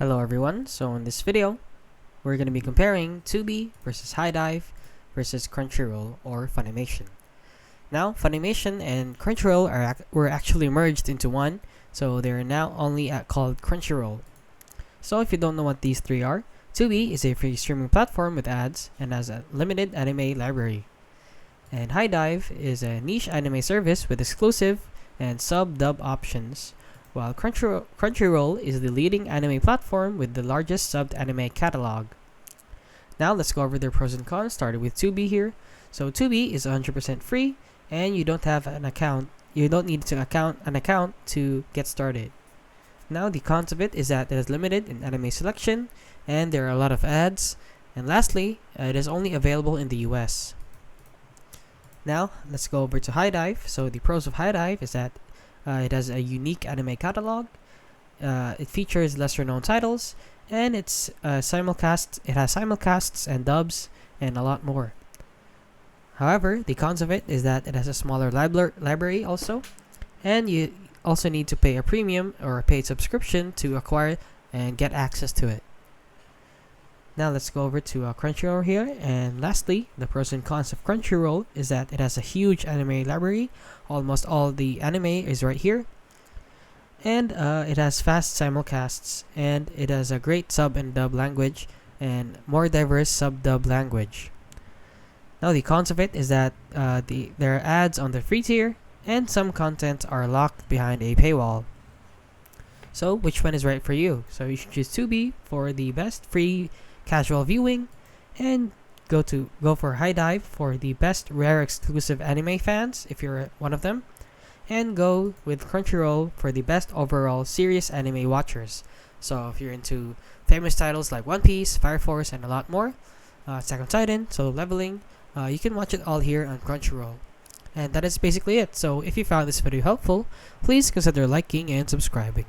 Hello everyone, so in this video, we're going to be comparing Tubi versus Hidive versus Crunchyroll or Funimation. Now, Funimation and Crunchyroll were actually merged into one, so they're now only called Crunchyroll. So if you don't know what these three are, Tubi is a free streaming platform with ads and has a limited anime library. And Hidive is a niche anime service with exclusive and sub-dub options, while Crunchyroll is the leading anime platform with the largest subbed anime catalog. Now let's go over their pros and cons, starting with Tubi here. So Tubi is 100% free, and you don't have an account. You don't need to an account to get started. Now the cons of it is that it is limited in anime selection, and there are a lot of ads. And lastly, it is only available in the US. Now let's go over to Hidive. So the pros of Hidive is that it has a unique anime catalog. It features lesser-known titles, and It has simulcasts and dubs, and a lot more. However, the cons of it is that it has a smaller library also, and you also need to pay a premium or a paid subscription to acquire and get access to it. Now let's go over to Crunchyroll here, and lastly, the pros and cons of Crunchyroll is that it has a huge anime library. Almost all the anime is right here, and it has fast simulcasts, and it has a great sub and dub language and more diverse sub-dub language. Now the cons of it is that there are ads on the free tier, and some content are locked behind a paywall. So which one is right for you? So you should choose Tubi for the best free casual viewing, and go for Hidive for the best rare exclusive anime fans if you're one of them, and go with Crunchyroll for the best overall serious anime watchers. So if you're into famous titles like One Piece, Fire Force, and a lot more, Attack on Titan, Solo Leveling, you can watch it all here on Crunchyroll. And that is basically it. So if you found this video helpful, please consider liking and subscribing.